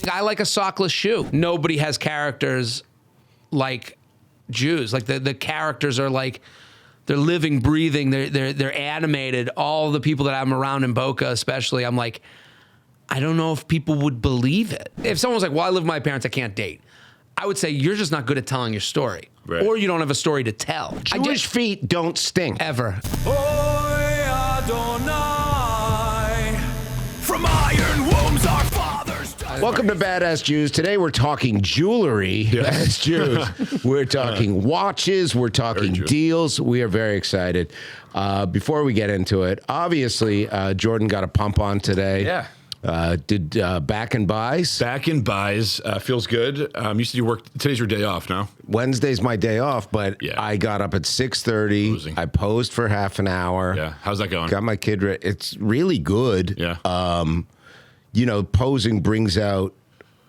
I like a sockless shoe. Nobody has characters like Jews. Like the characters are like, they're living, breathing. They're animated. All the people that I'm around in Boca, especially, I'm like, I don't know if people would believe it. If someone was like, well, I live with my parents, I can't date, I would say you're just not good at telling your story. Right. Or you don't have a story to tell. Jewish feet don't stink. Ever. From iron wombs our fathers died. Welcome to Badass Jews. Today we're talking jewelry as Jews. We're talking watches. We're talking deals. We are very excited. Before we get into it, obviously, Jordan got a pump on today. Yeah. Did back and buys? Back and buys. Feels good. Used to do work. Today's your day off now. Wednesday's my day off, but Yeah. I got up at 6:30. Posing. I posed for half an hour. Yeah. How's that going? Got my kid ready. It's really good. Yeah. You know, posing brings out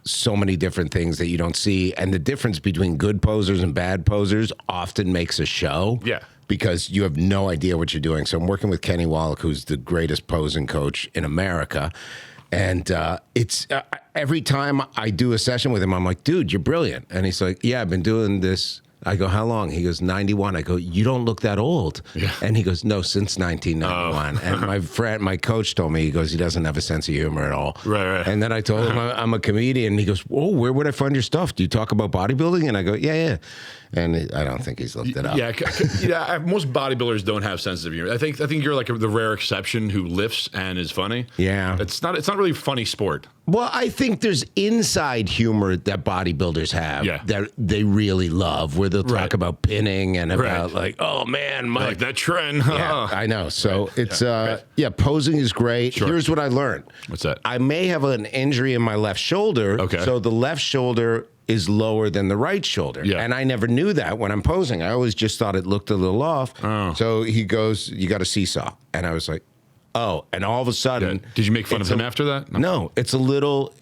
so many different things that you don't see. And the difference between good posers and bad posers often makes a show. Yeah. Because you have no idea what you're doing. So I'm working with Kenny Wallach, who's the greatest posing coach in America. And it's every time I do a session with him, I'm like, dude, you're brilliant. And he's like, yeah, I've been doing this. I go, how long? He goes, 91. I go, you don't look that old. Yeah. And he goes, no, since 1991. And my coach told me, he goes, he doesn't have a sense of humor at all. Right. And then I told him I'm a comedian. And he goes, whoa, where would I find your stuff? Do you talk about bodybuilding? And I go, yeah. And I don't think he's looked it up. Yeah. Most bodybuilders don't have sense of humor. I think you're like the rare exception who lifts and is funny. Yeah. It's not really funny sport. Well, I think there's inside humor that bodybuilders have that they really love, where they'll talk about pinning and about like, oh man, like that trend. Yeah, I know. So it's posing is great. Sure. Here's what I learned. What's that? I may have an injury in my left shoulder. Okay. So the left shoulder is lower than the right shoulder. Yeah. And I never knew that when I'm posing. I always just thought it looked a little off. Oh. So he goes, you got a seesaw. And I was like, oh, and all of a sudden. Yeah. Did you make fun of him after that? No, it's a little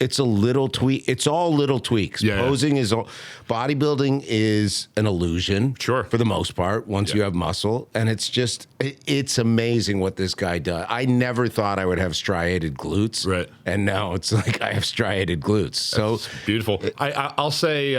tweak. It's all little tweaks. Yeah, Posing is bodybuilding is an illusion. Sure. For the most part, once you have muscle. And it's amazing what this guy does. I never thought I would have striated glutes. Right. And now it's like I have striated glutes. So That's beautiful. I'll say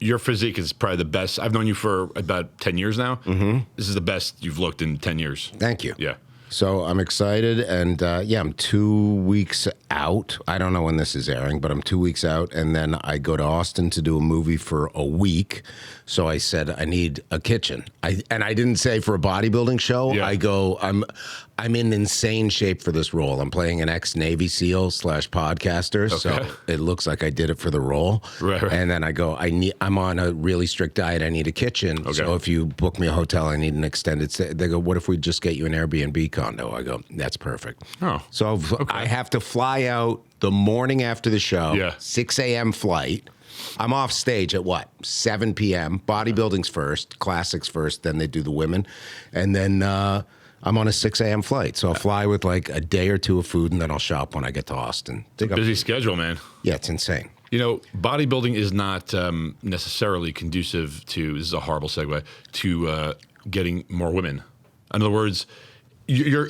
your physique is probably the best. I've known you for about 10 years now. Mm-hmm. This is the best you've looked in 10 years. Thank you. Yeah. So I'm excited, and I'm 2 weeks out. I don't know when this is airing, but I'm 2 weeks out, and then I go to Austin to do a movie for a week. So I said I need a kitchen. I didn't say for a bodybuilding show. Yeah. I go, I'm in insane shape for this role. I'm playing an ex-Navy SEAL / podcaster, so it looks like I did it for the role. Right. And then I go, I'm on a really strict diet. I need a kitchen. Okay. So if you book me a hotel, I need an extended stay. They go, what if we just get you an Airbnb condo? I go, that's perfect. Oh. So I have to fly out the morning after the show, 6 a.m. flight. I'm off stage at 7 p.m. Bodybuilding's first, classics first, then they do the women. And then I'm on a 6 a.m. flight. So I'll fly with like a day or two of food, and then I'll shop when I get to Austin. Busy schedule, man. Yeah, it's insane. You know, bodybuilding is not necessarily conducive to, this is a horrible segue, to getting more women. In other words, you're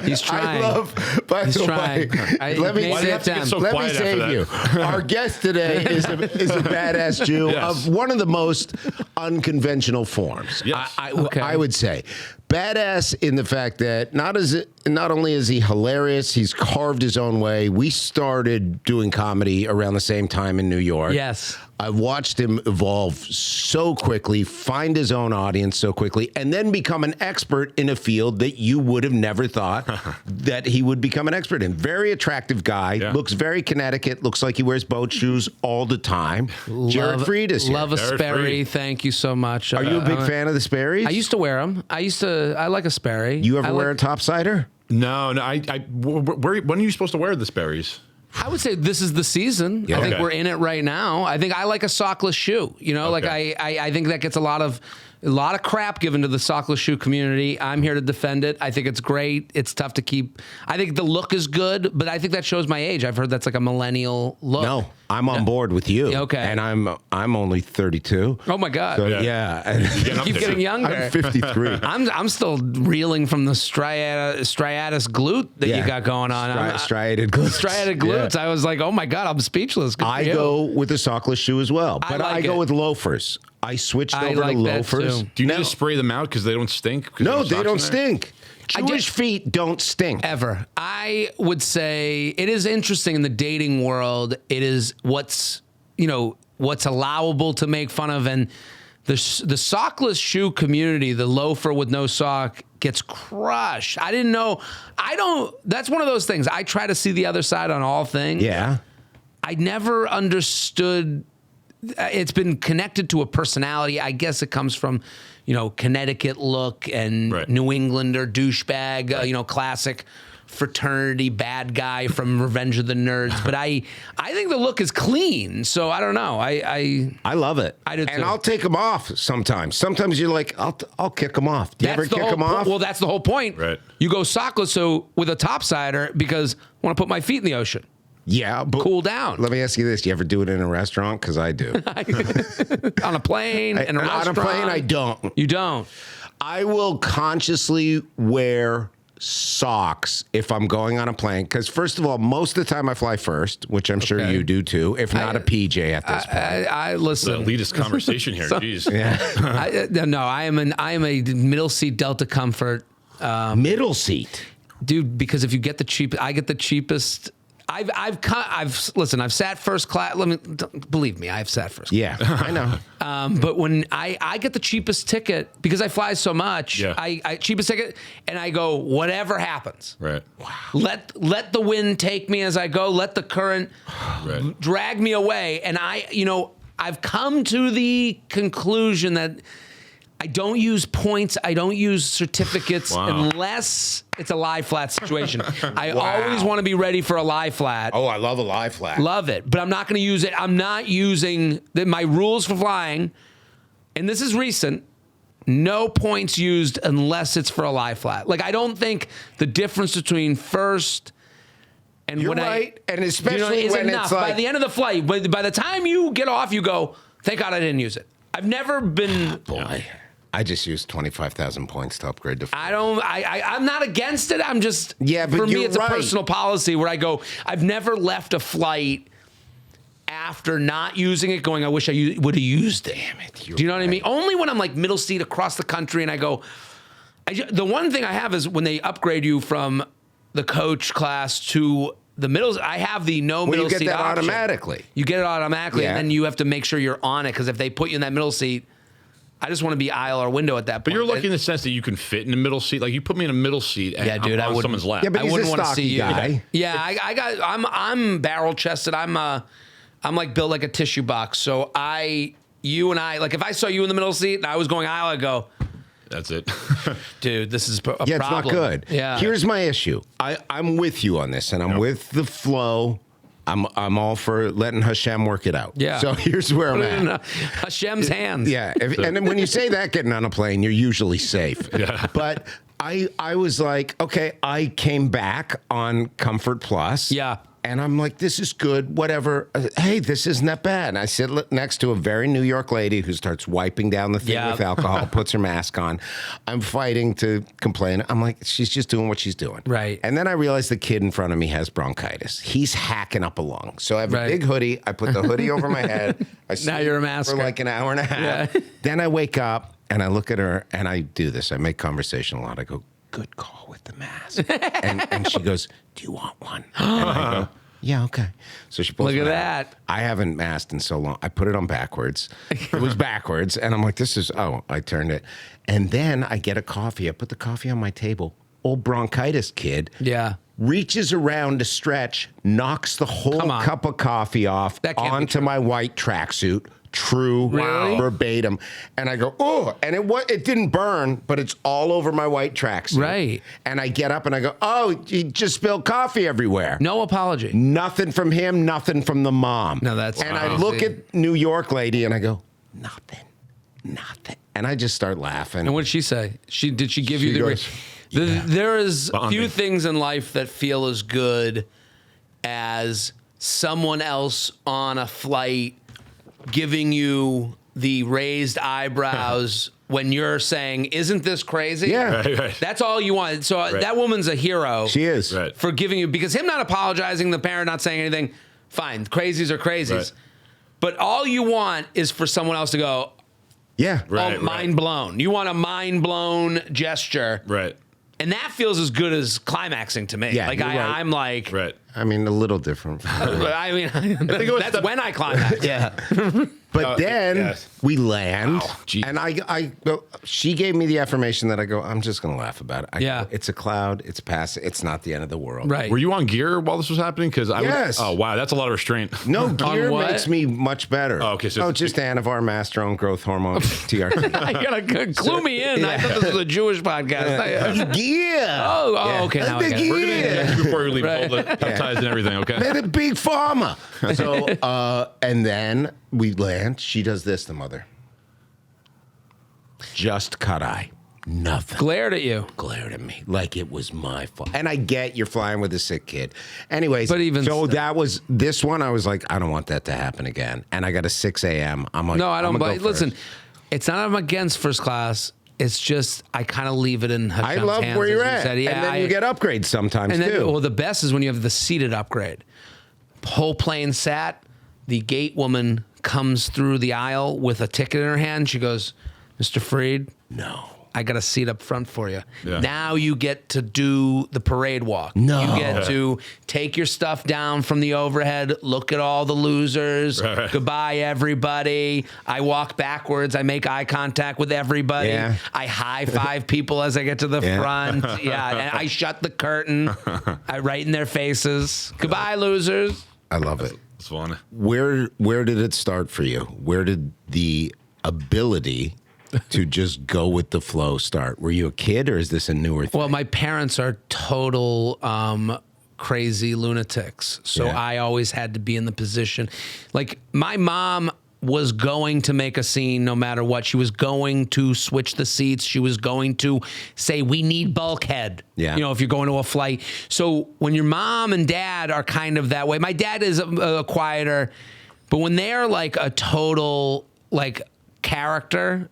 He's trying. I love, by He's the trying. way, let me save you. Our guest today is a badass Jew of one of the most unconventional forms. Yes. I would say. Badass in the fact that not only is he hilarious, he's carved his own way. We started doing comedy around the same time in New York. Yes. I've watched him evolve so quickly, find his own audience so quickly, and then become an expert in a field that you would have never thought that he would become an expert in. Very attractive guy, looks very Connecticut, looks like he wears boat shoes all the time. Jared Freid is here. Love a Sperry. Thank you so much. Are you a big fan of the Sperry's? I used to wear them. I like a Sperry. You ever wear a topsider? No. When are you supposed to wear the Sperry's? I would say this is the season. Yeah. I think we're in it right now. I think I like a sockless shoe. You know, like I think that gets a lot of A lot of crap given to the sockless shoe community. I'm here to defend it. I think it's great. It's tough to keep. I think the look is good, but I think that shows my age. I've heard that's like a millennial look. No, I'm on board with you. Okay. And I'm only 32. Oh my God. So, Yeah. yeah. You keep getting younger. I'm 53. I'm still reeling from the striatus glute that you got going on. Striated glutes. Striated glutes. Yeah. I was like, oh my God, I'm speechless. Good I for you. go with a sockless shoe as well, but I go with loafers. I switched over like to that loafers. too. Do you need to spray them out because they don't stink? 'Cause No, there's they socks don't in there? stink. Jewish feet don't stink. Ever. I would say it is interesting in the dating world. It is what's allowable to make fun of, and the sockless shoe community, the loafer with no sock, gets crushed. I didn't know. That's one of those things. I try to see the other side on all things. Yeah. I never understood. It's been connected to a personality. I guess it comes from, Connecticut look and Right. New Englander douchebag, classic fraternity bad guy from Revenge of the Nerds. But I think the look is clean. So I don't know. I love it. I do And too. I'll take them off sometimes. Sometimes you're like, I'll kick them off. Do you ever that's the kick whole them off? Well, that's the whole point. Right. You go sockless with a topsider because I want to put my feet in the ocean. Yeah, but Cool down. Let me ask you this: do you ever do it in a restaurant? Because I do. On a plane, in a restaurant. On a plane, I don't. You don't. I will consciously wear socks if I'm going on a plane. Because first of all, most of the time I fly first, which I'm sure Okay. you do too. If not a PJ at this point. I It's listen. the elitist conversation here. Jeez. I am a middle seat Delta Comfort, Middle seat. dude. Because if you get the cheap, I get the cheapest. I've sat first class. Believe me, I've sat first. Yeah, I know. But when I get the cheapest ticket because I fly so much, Yeah. I cheapest ticket, and I go whatever happens. Right. Let the wind take me as I go. Let the current Right. drag me away. And I've come to the conclusion that I don't use points. I don't use certificates Wow. unless it's a lie flat situation. I always want to be ready for a lie flat. Oh, I love a lie flat. Love it, but I'm not going to use it. I'm not using my rules for flying, and this is recent. No points used unless it's for a lie flat. Like I don't think the difference between first and You're when right, and especially is when enough. it's like By the end of the flight, by the time you get off, you go, "Thank God I didn't use it." I've never been. boy. I just used 25,000 points to upgrade to. I'm not against it. I'm just. Yeah, but for me, you're it's right. a personal policy where I go. I've never left a flight after not using it, going, I wish I would have used it. Damn it! Do you know what I mean? Only when I'm like middle seat across the country, and I go. The one thing I have is when they upgrade you from the coach class to the middle. I have the no Well, middle you get seat that option. automatically. You get it automatically, Yeah. and then you have to make sure you're on it because if they put you in that middle seat. I just want to be aisle or window at that point. But you're lucky in the sense that you can fit in the middle seat. Like you put me in a middle seat and Yeah, dude, I'm I on wouldn't- someone's lap. Yeah, but I he's wouldn't a want to stocky see you. guy. Yeah, I'm barrel chested. I'm like built like a tissue box. So you and I, like if I saw you in the middle seat and I was going aisle, I'd go, That's it. dude, this is a Yeah, problem. it's not good. Yeah. Here's my issue. I'm with you on this, and I'm with the flow. I'm all for letting Hashem work it out. Yeah. So here's where I'm Put it in at. Hashem's hands. Yeah. And then when you say that, getting on a plane, you're usually safe. Yeah. But I was like, okay, I came back on Comfort Plus. Yeah. And I'm like, this is good, whatever. Hey, this isn't that bad. And I sit next to a very New York lady who starts wiping down the thing Yeah. with alcohol, puts her mask on. I'm fighting to complain. I'm like, she's just doing what she's doing. Right. And then I realize the kid in front of me has bronchitis. He's hacking up a lung. So I have Right. a big hoodie. I put the hoodie over my head. I Now you're a masker. for like an hour and a half. Yeah. Then I wake up and I look at her and I do this. I make conversation a lot. I go, good call with the mask. and she goes, do you want one? And I go, yeah, okay. So she pulls Look at one out. that. I haven't masked in so long. I put it on backwards. It was backwards. And I'm like, I turned it. And then I get a coffee. I put the coffee on my table. Old bronchitis kid. Yeah. Reaches around to stretch, knocks the whole Come on. cup of coffee off That can't be onto true. my white tracksuit. True, Really? verbatim. And I go, oh, and it didn't burn, but it's all over my white tracksuit. Right. And I get up and I go, oh, you just spilled coffee everywhere. No apology. Nothing from him, nothing from the mom. No, that's And I crazy. look at New York lady and I go, nothing. nothing. And I just start laughing. And what did she say? Did she give you the? goes, There is few Bonding. things in life that feel as good as someone else on a flight giving you the raised eyebrows when you're saying, "Isn't this crazy?" Yeah. Right. That's all you want. So that woman's a hero. She is. Right. For giving you, because him not apologizing, the parent not saying anything, fine. Crazies are crazies. Right. But all you want is for someone else to go, Yeah. Right. mind blown. You want a mind blown gesture. Right. And that feels as good as climaxing to me. Yeah, like you're right. I'm like, Right. I mean, a little different. I mean, it was that's the- when I climax. Yeah. But then yes. we land, geez. and she gave me the affirmation that I go, I'm just going to laugh about it. I Yeah. go, it's a cloud. It's passing. It's not the end of the world. Right. Were you on gear while this was happening? Because I Yes. Oh wow, that's a lot of restraint. No, gear what? makes me much better. Oh, okay, so- just Anavar, masteron, growth hormone, TRT. I gotta clue me in. I thought this was a Jewish podcast. Yeah. Oh, okay. Now I get it. We're gonna get you before you leave Right. all the peptides and everything. Okay. They're the big pharma. So, and then we land. She does this, the mother. Just cut eye. Nothing. Glared at you. Glared at me like it was my fault. And I get you're flying with a sick kid. Anyways, But even so still. that was this one. I was like, I don't want that to happen again. And I got a 6 a.m. I'm like, No, I don't. I'm gonna But go listen, first. it's not I'm against first class. It's just I kind of leave it in Hashem's I love hands, where you're as you at. said. Yeah, and then you get upgrades sometimes And then, too. well, the best is when you have the seated upgrade. Whole plane sat. The gate woman comes through the aisle with a ticket in her hand. She goes, "Mr. Freid, No. I got a seat up front for you." Yeah. Now you get to do the parade walk. No. You get to take your stuff down from the overhead, look at all the losers. Right. Goodbye, everybody. I walk backwards. I make eye contact with everybody. Yeah. I high five people as I get to the Yeah. front. Yeah. And I shut the curtain. I write in their faces. Goodbye, losers. I love it. It's fun. Where did it start for you? Where did the ability to just go with the flow start? Were you a kid, or is this a newer thing? Well, my parents are total crazy lunatics. So Yeah. I always had to be in the position. Like, my mom was going to make a scene no matter what. She was going to switch the seats. She was going to say, "We need bulkhead." Yeah. You know, if you're going to a flight. So when your mom and dad are kind of that way, my dad is a quieter, but when they're like a total like character,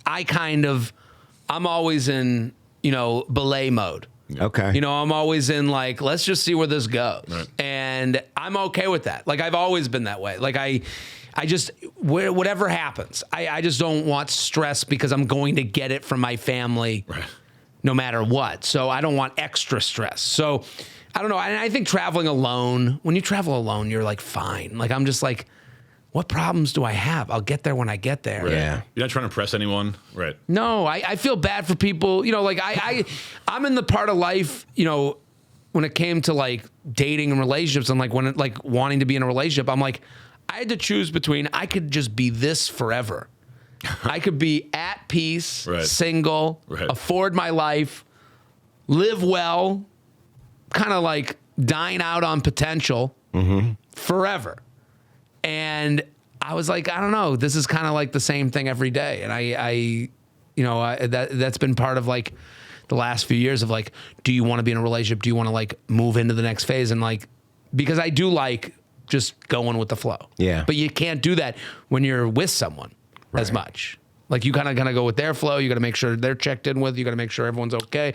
I'm always in, belay mode. Okay. I'm always in like, let's just see where this goes. Right. And I'm okay with that. Like, I've always been that way. Like, I just, whatever happens, I just don't want stress because I'm going to get it from my family Right. no matter what. So I don't want extra stress. So I don't know. And I think traveling alone, when you travel alone, you're like, fine. Like, I'm just like, what problems do I have? I'll get there when I get there. Right. Yeah. You're not trying to impress anyone. Right. No, I feel bad for people. Like I'm in the part of life, when it came to like dating and relationships and like when it, like wanting to be in a relationship, I'm like, I had to choose between, I could just be this forever. I could be at peace, Right. single, Right. afford my life, live well, kind of like dine out on potential forever. And I was like, I don't know, this is kind of like the same thing every day. And that's been part of like the last few years of like, do you want to be in a relationship? Do you want to like move into the next phase? And like, because I do like just going with the flow. Yeah. But you can't do that when you're with someone as much. Like, you kind of go with their flow. You got to make sure they're checked in with. You got to make sure everyone's okay.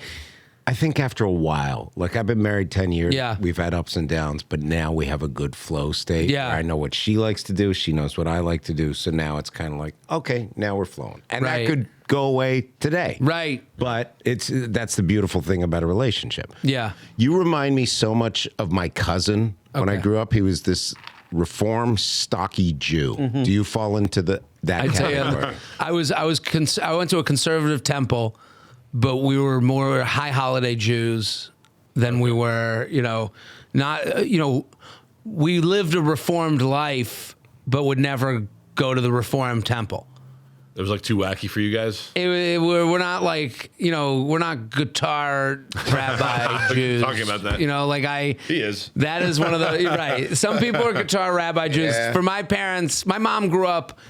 I think after a while, like I've been married 10 years. Yeah. We've had ups and downs, but now we have a good flow state. Yeah. Where I know what she likes to do. She knows what I like to do. So now it's kind of like, okay, now we're flowing. And Right. that could go away today. Right. But that's the beautiful thing about a relationship. Yeah. You remind me so much of my cousin when I Okay. grew up. He was this reform, stocky Jew. Do you fall into that I tell category? you, I went to a conservative temple, but we were more high holiday Jews than we were, we lived a reformed life, but would never go to the reformed temple. It was like too wacky for you guys. We're not like, we're not guitar rabbi Jews. Talking about that. He is. That is one of the, you're right. Some people are guitar rabbi Jews. Yeah. For my parents, my mom grew up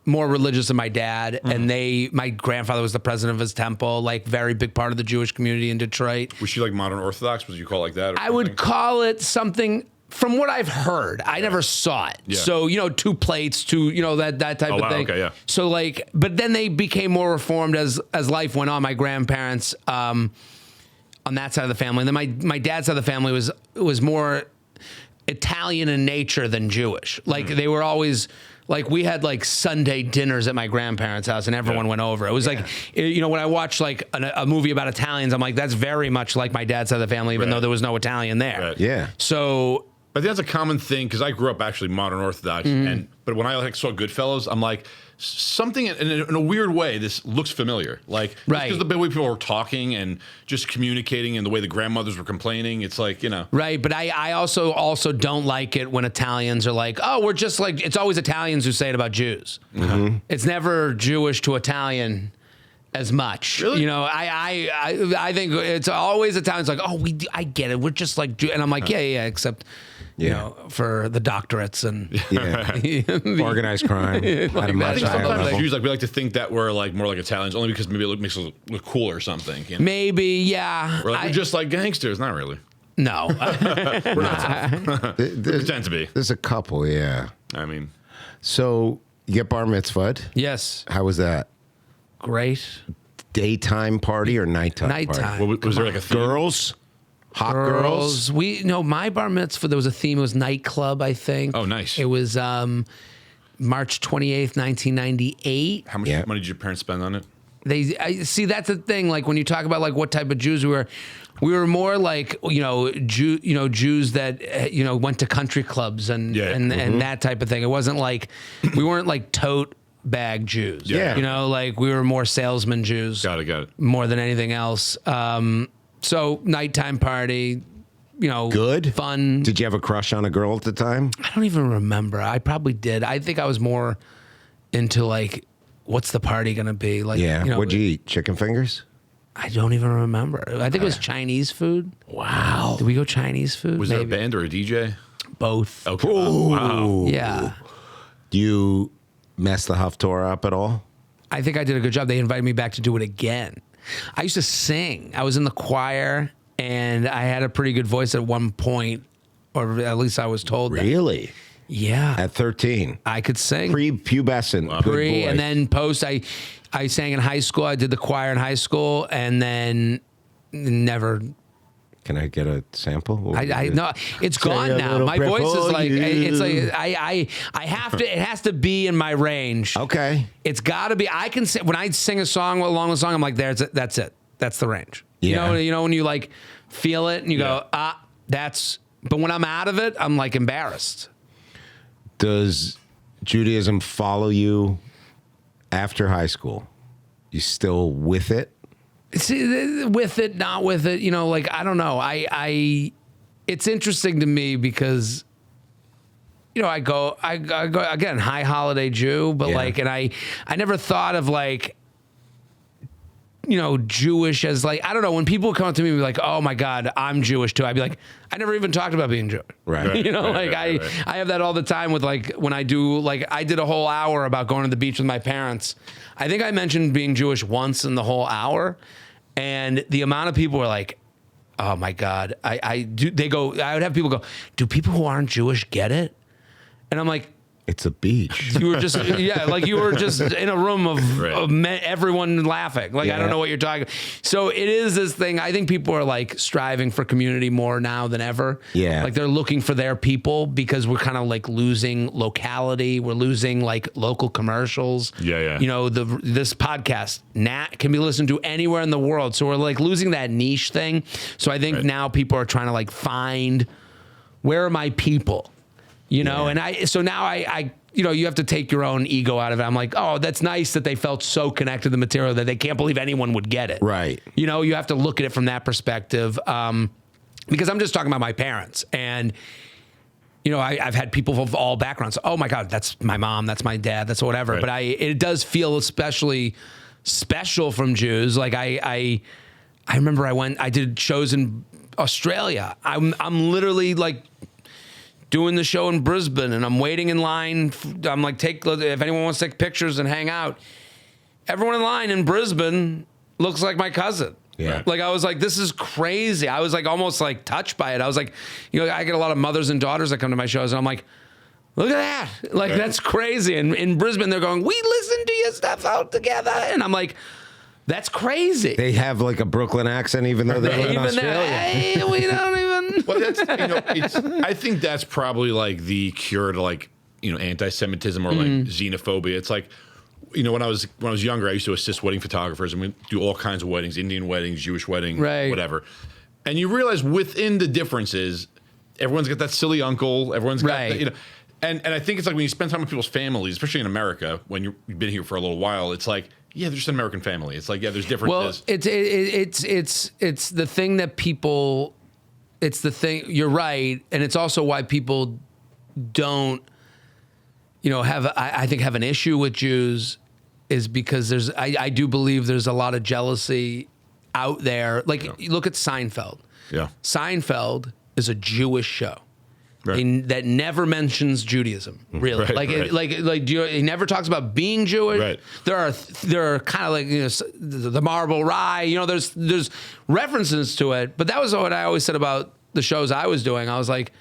more religious than my dad, and my grandfather was the president of his temple, like very big part of the Jewish community in Detroit. Was she like modern Orthodox? Would you call it like that? Or I would call it something. From what I've heard, I never saw it. Yeah. So, two plates, that type of thing. Okay, yeah. So but then they became more reformed as life went on. My grandparents, on that side of the family. And then my dad's side of the family was more Italian in nature than Jewish. Like they were always like, we had like Sunday dinners at my grandparents' house and everyone went over. It was like, when I watch like a movie about Italians, I'm like, that's very much like my dad's side of the family, even though there was no Italian there. Right. Yeah. So I think that's a common thing because I grew up actually modern Orthodox, but when I saw Goodfellas, I'm like, something in a weird way, this looks familiar. Like, because the way people were talking and just communicating and the way the grandmothers were complaining, it's like, Right, but I also don't like it when Italians are like, oh, we're just like, it's always Italians who say it about Jews. Mm-hmm. It's never Jewish to Italian as much. Really? I think it's always Italians like, oh, I get it. We're just like Jew. And I'm like, yeah, except... for the doctorates and organized crime. I think sometimes Jews we like to think that we're like more like Italians only because maybe it makes us look cool or something. Maybe, yeah. We're we're just like gangsters, not really. No, we're not. We pretend to be. There's a couple, yeah. I mean, so you get bar mitzvahed? Yes. How was that? Great. Daytime party or nighttime? Nighttime. Party? Was there like a theme? Girls? Hot girls? My bar mitzvah, there was a theme. It was nightclub, I think. Oh, nice. It was March 28th, 1998. How much money did your parents spend on it? See, that's the thing. Like when you talk about like what type of Jews we were more like, Jews that, went to country clubs and that type of thing. It wasn't like, we weren't like tote bag Jews. Yeah. Like we were more salesman Jews. Got it. More than anything else. So nighttime party, good, fun. Did you have a crush on a girl at the time? I don't even remember. I probably did. I think I was more into like, what's the party gonna be? Like, what'd you eat? Chicken fingers? I don't even remember. I think it was Chinese food. Wow. Did we go Chinese food? Was there a band or a DJ? Both. Okay. Ooh. Wow. Yeah. Do you mess the Haftorah up at all? I think I did a good job. They invited me back to do it again. I used to sing. I was in the choir, and I had a pretty good voice at one point, or at least I was told that. Really? Yeah. At 13? I could sing. Pre-pubescent. Wow. Pre, and then post, I sang in high school. I did the choir in high school, and then never... Can I get a sample? No, it's gone now. My voice is like, it's like, I have to, it has to be in my range. Okay. It's got to be, I can sing, when I sing a song along the song, I'm like, that's it. That's the range. Yeah. You know, when you like feel it and you go, but when I'm out of it, I'm like embarrassed. Does Judaism follow you after high school? You still with it? See, with it, not with it, like, I don't know. It's interesting to me because, I go again, high holiday Jew, but like, and I never thought of like, Jewish as like, I don't know, when people come up to me and be like, oh my God, I'm Jewish too. I'd be like, I never even talked about being Jewish. Right. I have that all the time with like, when I do, like, I did a whole hour about going to the beach with my parents. I think I mentioned being Jewish once in the whole hour. And the amount of people were like, oh my God, I would have people go, do people who aren't Jewish get it? And I'm like, it's a beach. You were just, like you were just in a room of everyone laughing. Like, I don't know what you're talking about. So it is this thing. I think people are like striving for community more now than ever. Yeah. Like they're looking for their people because we're kind of like losing locality. We're losing like local commercials. Yeah. This podcast can be listened to anywhere in the world. So we're like losing that niche thing. So I think now people are trying to like find, where are my people? And so now I you have to take your own ego out of it. I'm like, oh, that's nice that they felt so connected to the material that they can't believe anyone would get it. Right. You have to look at it from that perspective. Because I'm just talking about my parents. And, I've had people of all backgrounds. Oh my God, that's my mom, that's my dad, that's whatever. Right. But it does feel especially special from Jews. Like I remember I did shows in Australia. I'm literally like doing the show in Brisbane, and I'm waiting in line. I'm like, if anyone wants to take pictures and hang out. Everyone in line in Brisbane looks like my cousin. Yeah. Like, I was like, this is crazy. I was like almost like touched by it. I was like, I get a lot of mothers and daughters that come to my shows, and I'm like, look at that. Like, that's crazy. And in Brisbane, they're going, we listen to your stuff out together. And I'm like, that's crazy. They have like a Brooklyn accent, even though they're in Australia. Hey, we don't even. Well, I think that's probably like the cure to like, anti-Semitism or like xenophobia. It's like, when I was younger, I used to assist wedding photographers, and we do all kinds of weddings, Indian weddings, Jewish wedding, whatever. And you realize within the differences, everyone's got that silly uncle. Everyone's got that, And I think it's like when you spend time with people's families, especially in America, when you've been here for a little while, it's like, yeah, there's just an American family. It's like, yeah, there's differences. Well, it's the thing that people, it's the thing, you're right, and it's also why people don't, have an issue with Jews, is because I do believe there's a lot of jealousy out there. Like, you look at Seinfeld. Yeah. Seinfeld is a Jewish show. Right. That never mentions Judaism, really. He never talks about being Jewish. Right. There are kind of like the marble rye. There's references to it, but that was what I always said about the shows I was doing. I was like,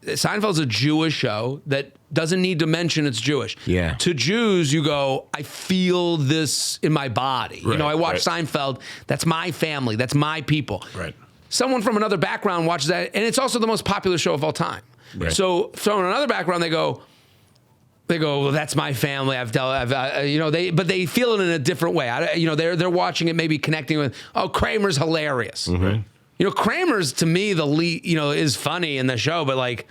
Seinfeld's a Jewish show that doesn't need to mention it's Jewish. Yeah. To Jews, you go, I feel this in my body. Right, I watch Seinfeld. That's my family. That's my people. Right. Someone from another background watches that, and it's also the most popular show of all time. Right. So from another background, they go, well, that's my family. But they feel it in a different way. They're watching it, maybe connecting with, Kramer's hilarious. Mm-hmm. Kramer's, to me, the lead, is funny in the show, but like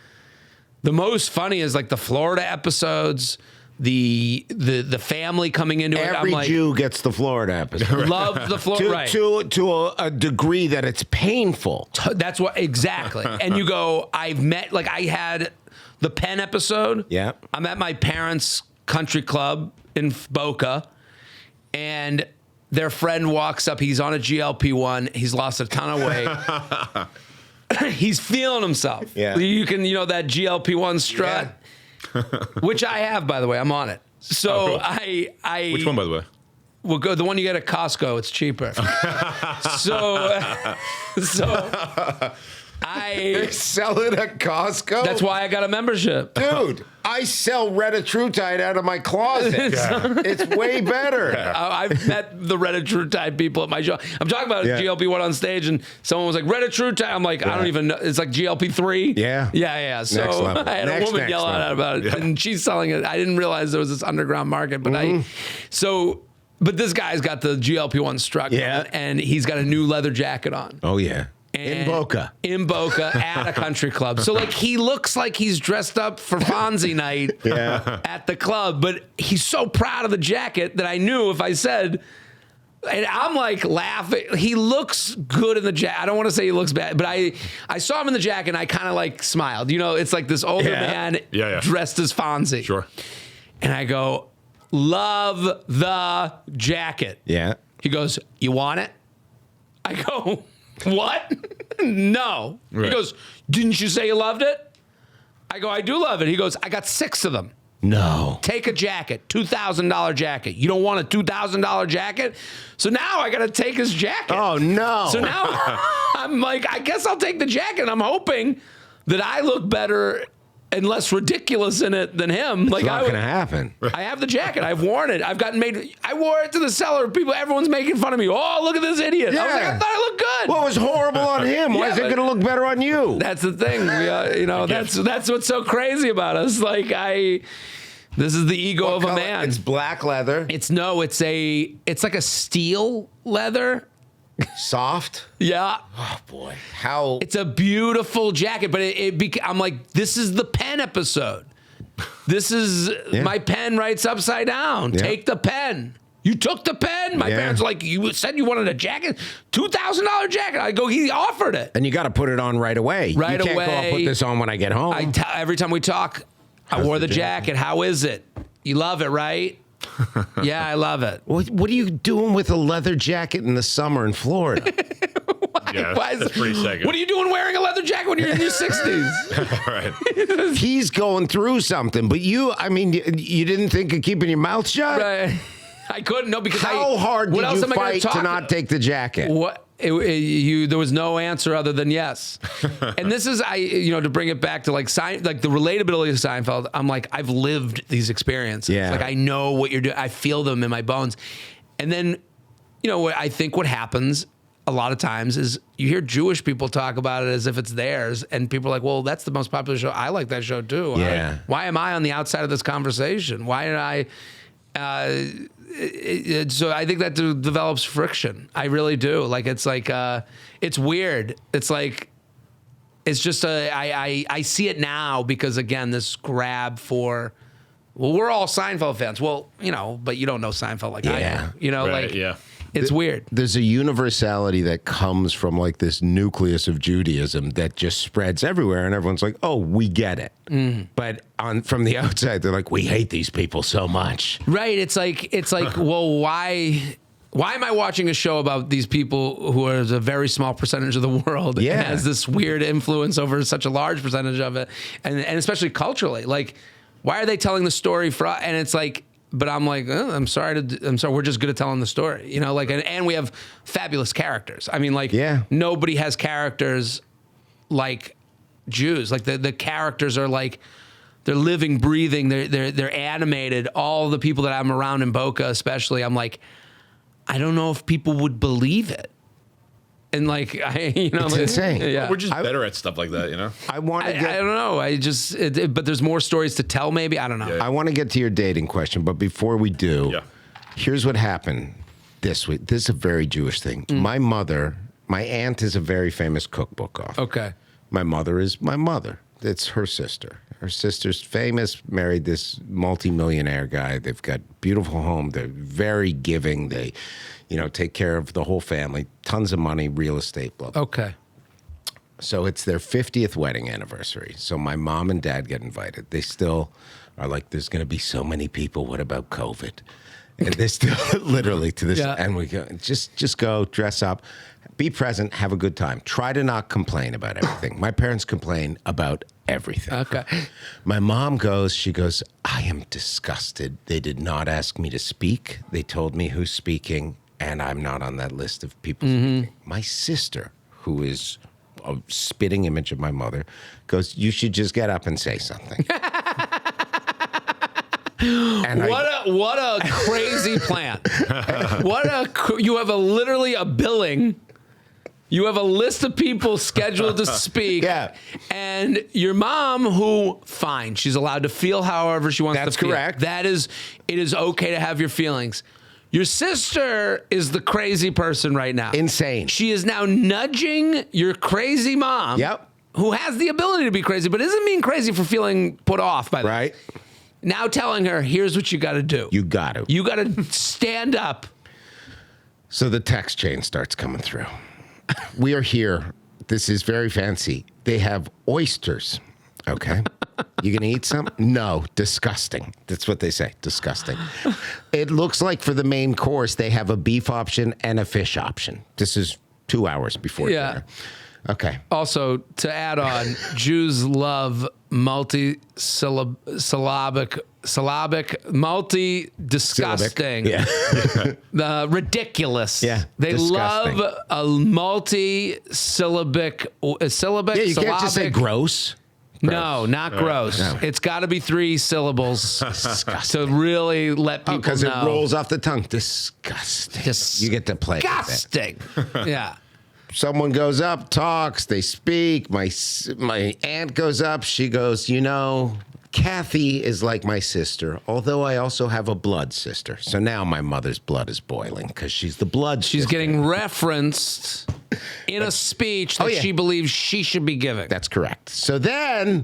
the most funny is like the Florida episodes, the family coming into it. Every Jew gets the Florida episode. Love the Florida. To a degree that it's painful. That's what, exactly. And you go, I had the Penn episode. Yeah. I'm at my parents' country club in Boca, and their friend walks up. He's on a GLP-1. He's lost a ton of weight. He's feeling himself. Yeah. You can, that GLP-1 strut. Yeah. Which I have, by the way. I'm on it. So cool. I Which one, by the way? We'll go the one you get at Costco. It's cheaper. They sell it at Costco? That's why I got a membership. Dude, I sell Retatrutide out of my closet. It's way better. I've met the Retatrutide people at my show. I'm talking about GLP-1 on stage, and someone was like, Retatrutide. I'm like, I don't even know. It's like GLP-3. Yeah. Yeah. So I had a woman yell out about it, and she's selling it. I didn't realize there was this underground market, but but this guy's got the GLP-1 struck on, and he's got a new leather jacket on. Oh, yeah. In Boca at a country club. So like he looks like he's dressed up for Fonzie night at the club, but he's so proud of the jacket that I knew if I said, and I'm like laughing, he looks good in the jacket. I don't want to say he looks bad, but I saw him in the jacket and I kind of like smiled. It's like this older man dressed as Fonzie. Sure. And I go, love the jacket. Yeah. He goes, you want it? I go, what? No. Right. He goes, didn't you say you loved it? I go, I do love it. He goes, I got 6 of them. No. Take a jacket, $2,000 jacket. You don't want a $2,000 jacket? So now I got to take his jacket. Oh, no. So now I'm like, I guess I'll take the jacket. I'm hoping that I look better and less ridiculous in it than him. It's not going to happen. I have the jacket. I've worn it. I wore it to the cellar. Everyone's making fun of me. Oh, look at this idiot. Yeah. I was like, I thought I looked good. Well, it was horrible on him. Why is it going to look better on you? That's the thing. That's what's so crazy about us. Like this is the ego of a man. It's black leather. It's like a steel leather. Soft? Yeah. Oh, boy. How? It's a beautiful jacket, but I'm like, this is the pen episode. This is my pen writes upside down. Yeah. Take the pen. You took the pen? My parents were like, you said you wanted a jacket? $2,000 jacket. I go, he offered it. And you got to put it on right away. You can't go, I'll put this on when I get home. Every time we talk, I wore the jacket. How is it? You love it, right? Yeah, I love it. What are you doing with a leather jacket in the summer in Florida? Yeah, that's pretty second. What are you doing wearing a leather jacket when you're in your 60s? Right. He's going through something, but you didn't think of keeping your mouth shut? Right. I couldn't, no, because How hard did you fight to talk? not take the jacket? What? There was no answer other than yes. And this is, to bring it back to like the relatability of Seinfeld, I'm like, I've lived these experiences. Yeah. Like, I know what you're doing. I feel them in my bones. And then, I think what happens a lot of times is you hear Jewish people talk about it as if it's theirs. And people are like, well, that's the most popular show. I like that show too. Yeah. Why am I on the outside of this conversation? Why did I... so I think that develops friction. I really do. Like, it's like, it's weird. It's like, it's just I see it now because, again, this grab for, well, we're all Seinfeld fans. Well, but you don't know Seinfeld like I do. Right, It's weird. There's a universality that comes from like this nucleus of Judaism that just spreads everywhere, and everyone's like, "Oh, we get it." But from the outside, they're like, "We hate these people so much." Right? It's like, well, why am I watching a show about these people who are a very small percentage of the world? Yeah, and has this weird influence over such a large percentage of it, and especially culturally. Like, why are they telling the story and it's like. But I'm like, I'm sorry. We're just good at telling the story, and we have fabulous characters. I mean, nobody has characters like Jews. Like the characters are like, they're living, breathing. They're animated. All the people that I'm around in Boca, especially, I'm like, I don't know if people would believe it. And it's insane. Yeah. We're just better at stuff like that, I want to get. I don't know. But there's more stories to tell. Maybe I don't know. I want to get to your dating question, but before we do, here's what happened this week. This is a very Jewish thing. My aunt is a very famous cookbook author. Okay. My mother is my mother. It's her sister. Her sister's famous, married this multimillionaire guy. They've got beautiful home. They're very giving. They, take care of the whole family. Tons of money, real estate, blah, blah. Okay. So it's their 50th wedding anniversary. So my mom and dad get invited. They still are like, there's going to be so many people. What about COVID? And they still literally to this. Yeah. And we go, just go, dress up, be present, have a good time. Try to not complain about everything. My parents complain about everything. Okay. My mom she goes, I am disgusted. They did not ask me to speak. They told me who's speaking, and I'm not on that list of people speaking. My sister, who is a spitting image of my mother, goes, you should just get up and say something. And what a crazy plan. You have literally a billing. You have a list of people scheduled to speak. Yeah. And your mom, who, fine, she's allowed to feel however she wants to feel. That's correct. It is okay to have your feelings. Your sister is the crazy person right now. Insane. She is now nudging your crazy mom. Yep. Who has the ability to be crazy, but isn't being crazy for feeling put off by that. Right. Now telling her, here's what you got to do. You got to. You got to stand up. So the text chain starts coming through. We are here. This is very fancy. They have oysters. Okay. You gonna eat some? No. Disgusting. That's what they say. Disgusting. It looks like for the main course, they have a beef option and a fish option. This is 2 hours before dinner. Okay. Also, to add on, Jews love multi-disgusting. Yeah. Ridiculous. Yeah. They disgusting. love a multi-syllabic. Yeah, you can't just say gross. No, not gross. No. It's got to be 3 syllables to really let people know. Because it rolls off the tongue. Disgusting. You get to play Disgusting. Yeah. Someone goes up, talks, they speak. My aunt goes up. She goes, Kathy is like my sister, although I also have a blood sister. So now my mother's blood is boiling because she's the blood sister. She's getting referenced in a speech that she believes she should be giving. That's correct. So then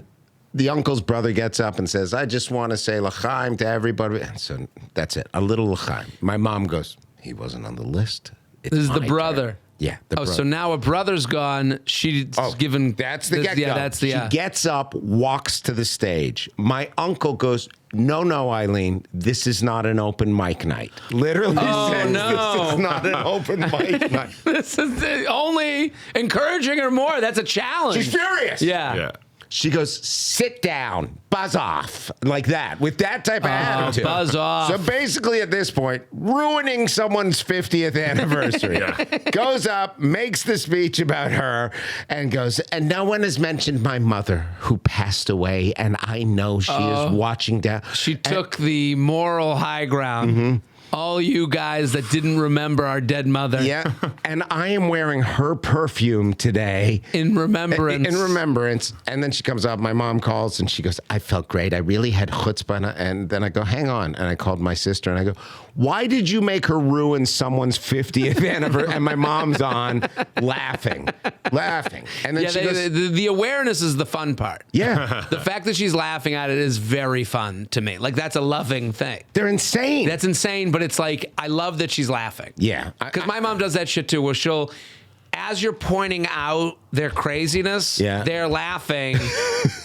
the uncle's brother gets up and says, I just want to say l'chaim to everybody. So that's it, a little l'chaim. My mom goes, he wasn't on the list. This is the brother. Turn. Yeah. So now a brother's gone. She's given. That's the get-go. Yeah, that's the. She gets up, walks to the stage. My uncle goes, No, Eileen, this is not an open mic night. Literally says, this is not an open mic night. This is only encouraging her more. That's a challenge. She's furious. Yeah. She goes, sit down, buzz off, like that, with that type of attitude. Buzz off. So basically at this point, ruining someone's 50th anniversary. Goes up, makes the speech about her, and goes, and no one has mentioned my mother who passed away, and I know she is watching down. She took the moral high ground. Mm-hmm. All you guys that didn't remember our dead mother. Yeah. And I am wearing her perfume today. In remembrance. In remembrance. And then she comes up, my mom calls, and she goes, I felt great. I really had chutzpah. And then I go, hang on. And I called my sister, and I go, why did you make her ruin someone's 50th anniversary? And my mom's on, laughing. And then she goes, the awareness is the fun part. Yeah. The fact that she's laughing at it is very fun to me. Like, that's a loving thing. They're insane. That's insane, but it's like, I love that she's laughing. Yeah. Because my mom does that shit too, where she'll, as you're pointing out their craziness, they're laughing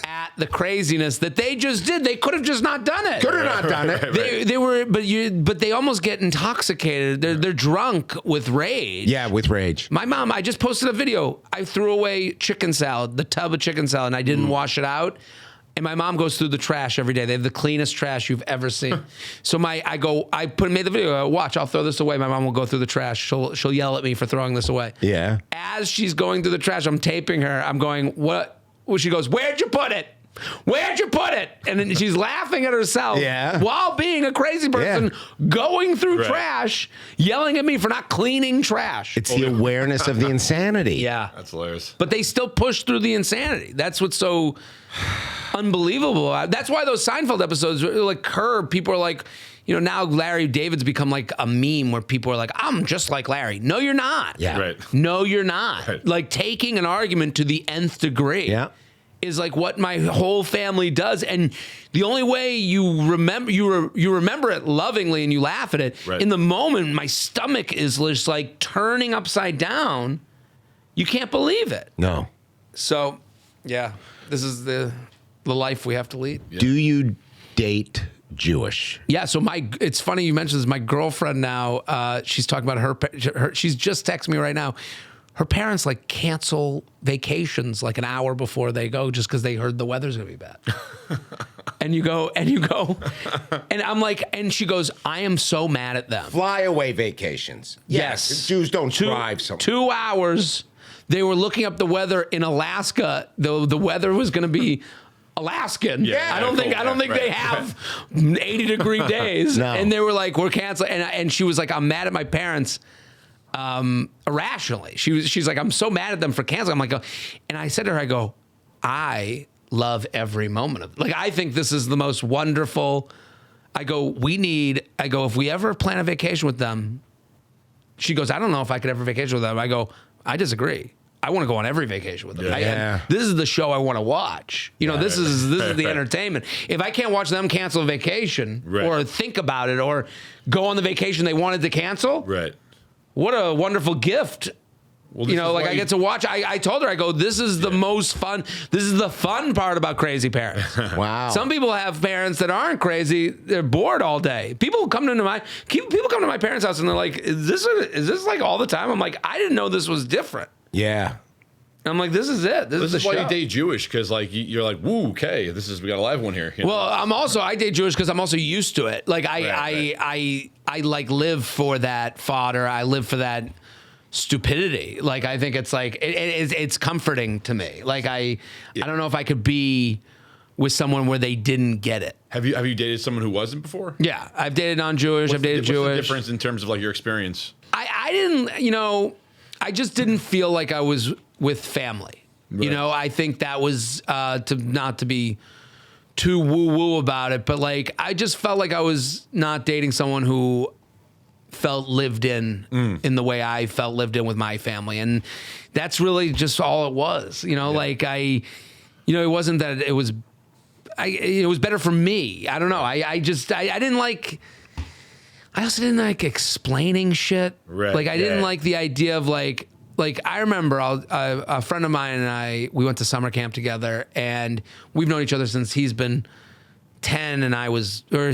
at the craziness that they just did. They could have just not done it. Could have not done it. They were, but they almost get intoxicated. They're drunk with rage. Yeah, with rage. My mom, I just posted a video. I threw away chicken salad, the tub of chicken salad, and I didn't wash it out. And my mom goes through the trash every day. They have the cleanest trash you've ever seen. So made the video. Watch, I'll throw this away. My mom will go through the trash. She'll yell at me for throwing this away. Yeah. As she's going through the trash, I'm taping her. I'm going, what? Well, she goes, where'd you put it? Where'd you put it? And then she's laughing at herself while being a crazy person, going through trash, yelling at me for not cleaning trash. It's the awareness of the insanity. Yeah. That's hilarious. But they still push through the insanity. That's what's so unbelievable. That's why those Seinfeld episodes, like her, people are like, now Larry David's become like a meme where people are like, I'm just like Larry. No, you're not. Yeah. Right. No, you're not. Right. Like taking an argument to the nth degree. Yeah. Is like what my whole family does, and the only way you remember you remember it lovingly and you laugh at it. Right. In the moment, my stomach is just like turning upside down. You can't believe it. No. So, yeah, this is the life we have to lead. Do you date Jewish? Yeah, so it's funny you mentioned this. My girlfriend now, she's talking about her. She's just texting me right now. Her parents like cancel vacations like an hour before they go just because they heard the weather's gonna be bad. and you go, and I'm like, and she goes, I am so mad at them. Fly away vacations. Yes. Jews don't drive so much. 2 hours. They were looking up the weather in Alaska. The weather was gonna be Alaskan. Yeah, I don't think they have 80-degree days. No. And they were like, we're canceling. And she was like, I'm mad at my parents. Irrationally. She's like, I'm so mad at them for canceling. I'm like, and I said to her, I love every moment of it. Like, I think this is the most wonderful. If we ever plan a vacation with them, she goes, I don't know if I could ever vacation with them. I go, I disagree. I want to go on every vacation with them. Yeah. This is the show I want to watch. This is the entertainment. If I can't watch them cancel a vacation or think about it or go on the vacation they wanted to cancel, what a wonderful gift. Well, I get to watch. I told her, this is the most fun. This is the fun part about crazy parents. Wow. Some people have parents that aren't crazy. They're bored all day. People come to my parents' house and they're like, is this like all the time? I'm like, I didn't know this was different. Yeah. I'm like, this is it. This is the show. Why you date Jewish, because like you're like, woo, okay, we got a live one here. Well, I date Jewish because I'm also used to it. Like I like live for that fodder. I live for that stupidity. Like I think it's like it's comforting to me. Like I don't know if I could be with someone where they didn't get it. Have you dated someone who wasn't before? Yeah, I've dated non-Jewish. I've dated Jewish. What's the difference in terms of like your experience? I didn't. I just didn't feel like I was with family. Right. I think that was not to be too woo-woo about it, but like I just felt like I was not dating someone who felt lived in the way I felt lived in with my family. And that's really just all it was. Like it wasn't that it was better for me. I don't know. I didn't like. I also didn't like explaining shit. Right. Like I didn't like the idea of like like I remember a friend of mine and I, we went to summer camp together, and we've known each other since he's been 10 and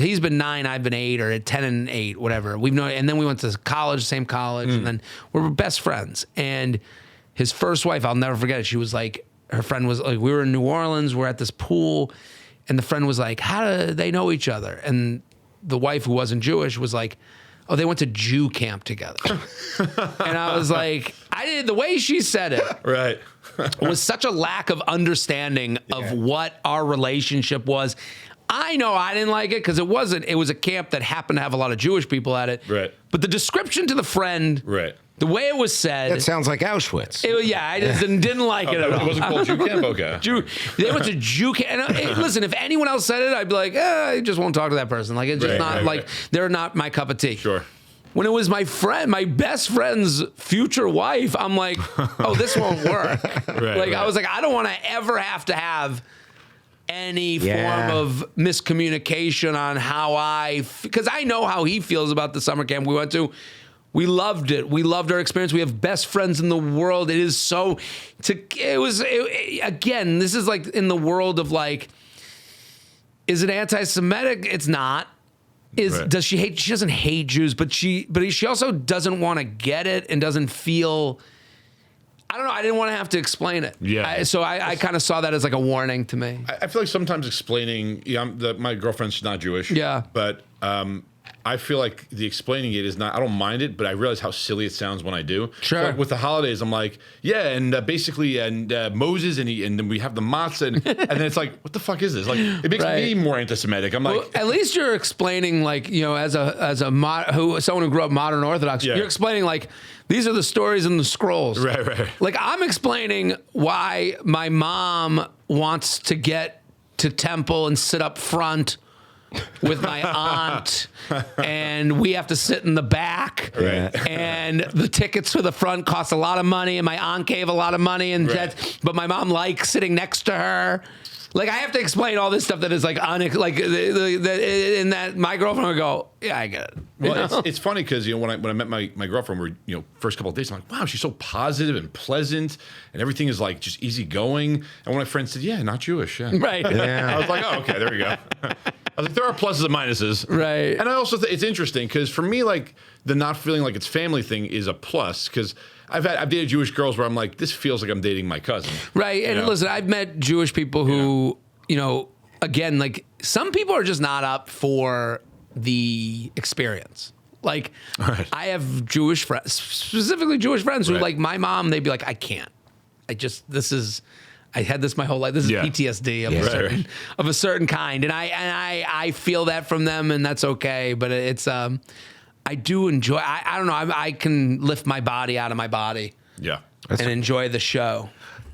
he's been 9, I've been 8, or 10 and 8, whatever. We've known, and then we went to college, same college, and then we're best friends. And his first wife, I'll never forget it. She was like, her friend was like, we were in New Orleans, we're at this pool, and the friend was like, how do they know each other? And the wife, who wasn't Jewish, was like, oh, they went to Jew camp together. And I was like, the way she said it. Right. Was such a lack of understanding of what our relationship was. I know I didn't like it because it was a camp that happened to have a lot of Jewish people at it. Right. But the description to the friend, right, the way it was said. That sounds like Auschwitz. I just didn't like it at all. It wasn't called Jew camp? Okay. They went to Jew camp. And, listen, if anyone else said it, I'd be like, I just won't talk to that person. Like, it's just they're not my cup of tea. Sure. When it was my best friend's future wife, I'm like, oh, this won't work. I was like, I don't want to ever have to have any form of miscommunication on how because I know how he feels about the summer camp we went to. We loved it. We loved our experience. We have best friends in the world. It is so, again, this is like in the world of like, is it anti-Semitic? It's not. Does she hate? She doesn't hate Jews, but she also doesn't want to get it and doesn't feel. I don't know. I didn't want to have to explain it. Yeah. So I kind of saw that as like a warning to me. I feel like sometimes explaining. My girlfriend's not Jewish. Yeah. But I feel like the explaining it is not. I don't mind it, but I realize how silly it sounds when I do. Sure. So like with the holidays, I'm like, and basically, Moses and then we have the matzah, and then it's like, what the fuck is this? Like, it makes me more anti-Semitic. I'm like, well, at least you're explaining, like, as someone who grew up modern Orthodox, you're explaining like these are the stories in the scrolls. Right. Like, I'm explaining why my mom wants to get to temple and sit up front with my aunt, and we have to sit in the back, and the tickets for the front cost a lot of money, and my aunt gave a lot of money, but my mom likes sitting next to her. Like, I have to explain all this stuff that is like in that my girlfriend would go, yeah, I get it. Well, it's funny because when I met my girlfriend, we're first couple of days, I'm like, wow, she's so positive and pleasant, and everything is like just easygoing. And one of my friends said, yeah, not Jewish, right? I was like, oh, okay, there we go. I was like, there are pluses and minuses, right? And I also think it's interesting because for me, like the not feeling like it's family thing is a plus because I've dated Jewish girls where I'm like, this feels like I'm dating my cousin, right? And listen, I've met Jewish people who, again, like some people are just not up for the experience. Like, I have Jewish friends, specifically Jewish friends who, like my mom, they'd be like, I can't. I had this my whole life. This is PTSD of a certain kind, and I feel that from them, and that's okay. But it's I do enjoy. I don't know. I can lift my body out of my body, and enjoy the show.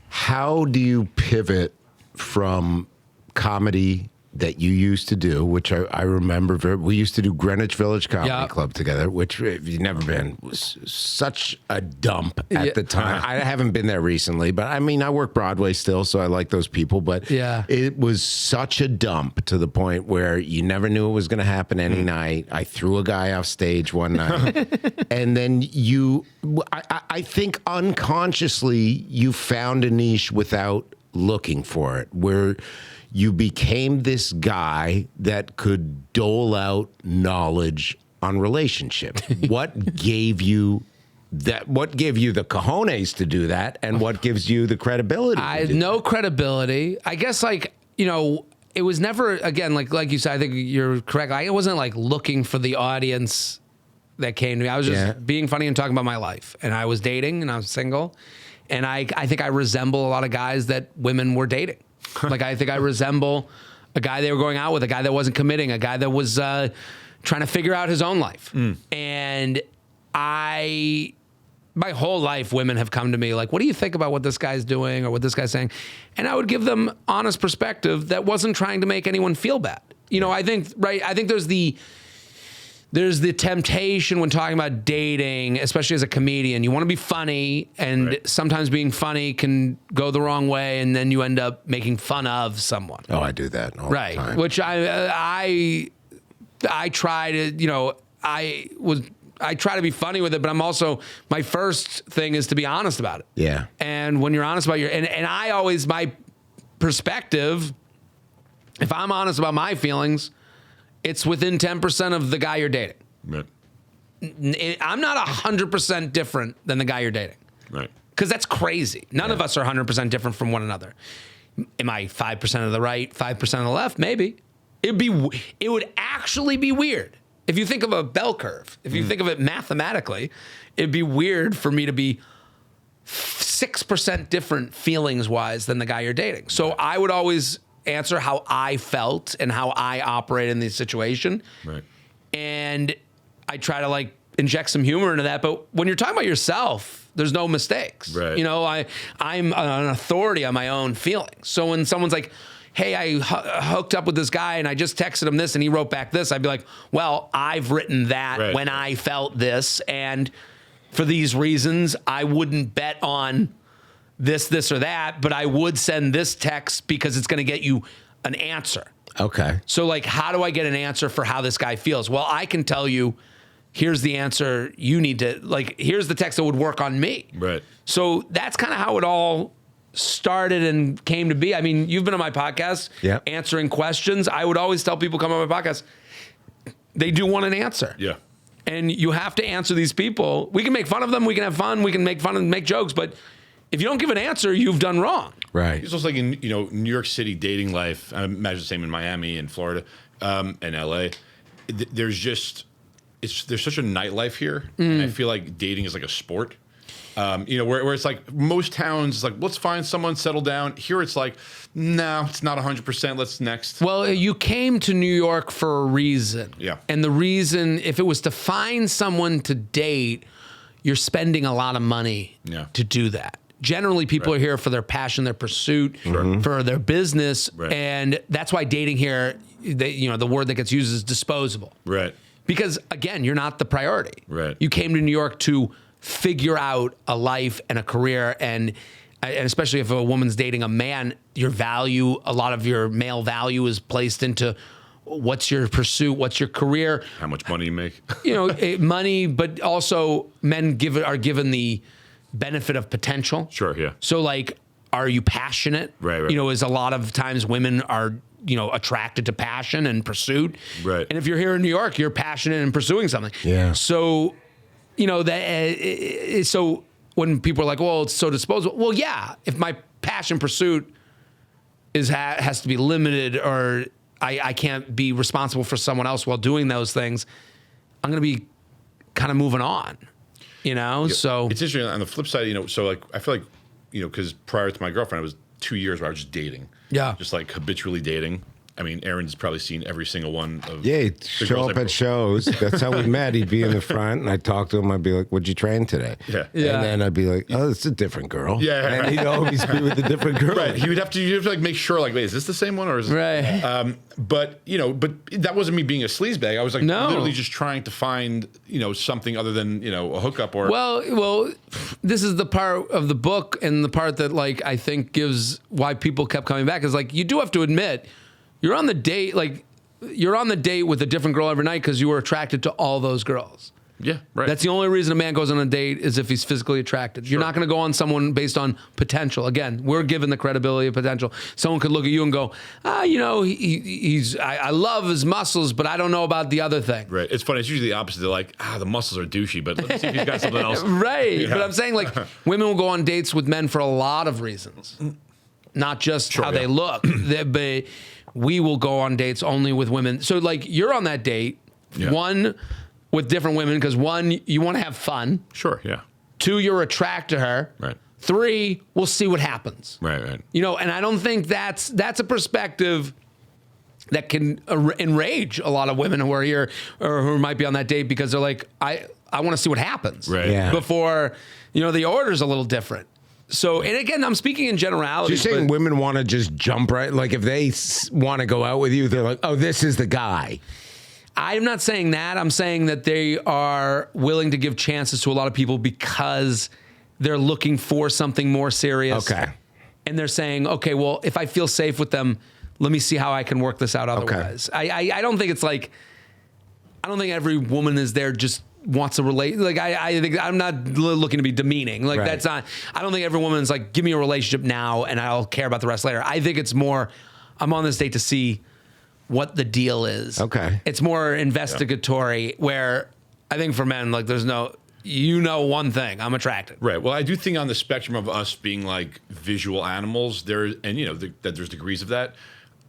How do you pivot from comedy that you used to do, which I remember, we used to do Greenwich Village Comedy Club together, which, if you've never been, was such a dump at the time. I haven't been there recently, but I mean, I work Broadway still, so I like those people, but it was such a dump to the point where you never knew it was going to happen any night. I threw a guy off stage one night, and then I think unconsciously you found a niche without looking for it, where you became this guy that could dole out knowledge on relationships. What gave you that? What gave you the cojones to do that? And what gives you the credibility? I had no credibility. I guess, like, it was never, again, like you said, I think you're correct. I wasn't like looking for the audience that came to me. I was just being funny and talking about my life. And I was dating and I was single. And I think I resemble a lot of guys that women were dating. Like, I think I resemble a guy they were going out with, a guy that wasn't committing, a guy that was trying to figure out his own life. And my whole life, women have come to me like, what do you think about what this guy's doing or what this guy's saying? And I would give them honest perspective that wasn't trying to make anyone feel bad. I think there's the temptation when talking about dating, especially as a comedian. You want to be funny, and sometimes being funny can go the wrong way, and then you end up making fun of someone. Oh, I do that all the time. Which I try to, I was I try to be funny with it, but I'm also, my first thing is to be honest about it. Yeah. And when you're honest about and I always, my perspective, if I'm honest about my feelings, it's within 10% of the guy you're dating. Right. I'm not 100% different than the guy you're dating. Right. Because that's crazy. None of us are 100% different from one another. Am I 5% of the right, 5% of the left? Maybe. It would actually be weird. If you think of a bell curve, if you think of it mathematically, it'd be weird for me to be 6% different feelings-wise than the guy you're dating. So I would always answer how I felt and how I operate in the situation. Right. And I try to like inject some humor into that. But when you're talking about yourself, there's no mistakes. Right. You know, I'm an authority on my own feelings. So when someone's like, hey, I hooked up with this guy and I just texted him this and he wrote back this, I'd be like, well, I've written that when I felt this. And for these reasons, I wouldn't bet on this, or that, but I would send this text because it's going to get you an answer. Okay. So like, how do I get an answer for how this guy feels? Well, I can tell you, here's the answer you need to, like, here's the text that would work on me. Right. So that's kind of how it all started and came to be. I mean, you've been on my podcast answering questions. I would always tell people come on my podcast, they do want an answer. Yeah. And you have to answer these people. We can make fun of them. We can have fun. We can make fun and make jokes. But if you don't give an answer, you've done wrong. Right. It's also like in New York City dating life. I imagine the same in Miami and Florida and LA. There's such a nightlife here, and I feel like dating is like a sport. Where it's like most towns, it's like, let's find someone, settle down. Here it's like, no, it's not 100%. Let's next. Well, you came to New York for a reason. Yeah. And the reason, if it was to find someone to date, you're spending a lot of money to do that. Generally, people are here for their passion, their pursuit, for their business. Right. And that's why dating here, the word that gets used is disposable. Right. Because, again, you're not the priority. Right. You came to New York to figure out a life and a career, and especially if a woman's dating a man, your value, a lot of your male value is placed into what's your pursuit, what's your career. How much money you make. Money, but also men are given the benefit of potential. Sure, yeah. So, like, are you passionate? Right. Is a lot of times women are attracted to passion and pursuit. Right. And if you're here in New York, you're passionate in pursuing something. Yeah. So, so when people are like, well, it's so disposable. Well, yeah, if my passion pursuit has to be limited, or I can't be responsible for someone else while doing those things, I'm going to be kind of moving on, So it's interesting on the flip side, so like, I feel like, because prior to my girlfriend, I was 2 years where I was just dating. Yeah. Just like habitually dating. I mean, Aaron's probably seen every single one of he'd show up at shows. That's how we met. He'd be in the front, and I'd talk to him. I'd be like, what'd you train today? Yeah. And then I'd be like, oh, it's a different girl. Yeah. And he'd always be with a different girl. Right. You'd have to like make sure, like, wait, is this the same one or is it? Right. But that wasn't me being a sleazebag. I was like literally just trying to find, something other than, a hookup or. Well, this is the part of the book and the part that, like, I think gives why people kept coming back is, like, you do have to admit, you're on the date with a different girl every night because you were attracted to all those girls. Yeah, right. That's the only reason a man goes on a date is if he's physically attracted. Sure. You're not going to go on someone based on potential. Again, we're given the credibility of potential. Someone could look at you and go, I love his muscles, but I don't know about the other thing. Right. It's funny. It's usually the opposite. They're like, the muscles are douchey, but let me see if he's got something else. Right. Yeah. But I'm saying, like, women will go on dates with men for a lot of reasons, not just how they look. But we will go on dates only with women. So, like, you're on that date, one, with different women, because one, you want to have fun. Sure, yeah. Two, you're attracted to her. Right. Three, we'll see what happens. Right. And I don't think that's a perspective that can enrage a lot of women who are here or who might be on that date because they're like, I want to see what happens. Right. Yeah. Before, the order's a little different. So, and again, I'm speaking in generalities. You're saying women want to just jump right? Like, if they want to go out with you, they're like, oh, this is the guy. I'm not saying that. I'm saying that they are willing to give chances to a lot of people because they're looking for something more serious. Okay. And they're saying, okay, well, if I feel safe with them, let me see how I can work this out otherwise. Okay. I don't think it's like, I don't think every woman is there just wants to relate. Like I think I'm not looking to be demeaning. Like that's not. I don't think every woman's like, give me a relationship now and I'll care about the rest later. I think it's more, I'm on this date to see what the deal is. Okay. It's more investigatory. Where I think for men, like there's no. One thing, I'm attracted. Right. Well, I do think on the spectrum of us being like visual animals, that there's degrees of that.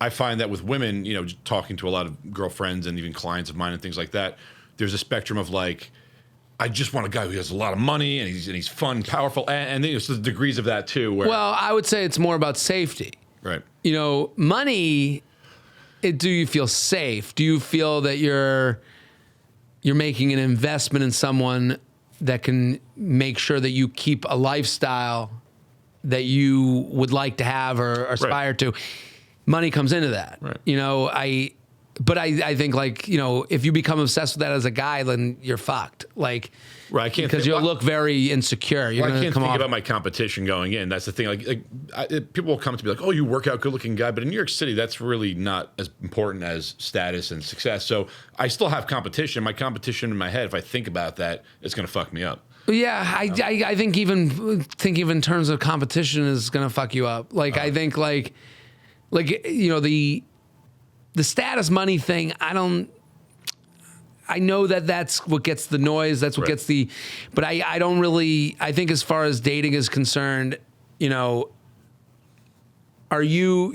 I find that with women, just talking to a lot of girlfriends and even clients of mine and things like that, there's a spectrum of like, I just want a guy who has a lot of money and he's fun, powerful, and there's the degrees of that too. Where, well, I would say it's more about safety. Right. Money. Do you feel safe? Do you feel that you're making an investment in someone that can make sure that you keep a lifestyle that you would like to have or aspire to? Money comes into that. Right. I think like, if you become obsessed with that as a guy, then you're fucked. Like, right, I can't because you'll look very insecure. You're I can't come think off. about my competition going in. That's the thing. People will come to me like, "Oh, you work out, good-looking guy," but in New York City, that's really not as important as status and success. So I still have competition. My competition in my head, if I think about that, it's going to fuck me up. Yeah, I think even in terms of competition is going to fuck you up. Like I think like the status money thing. I know that's what gets the noise. That's what gets but I don't really, I think as far as dating is concerned, are you,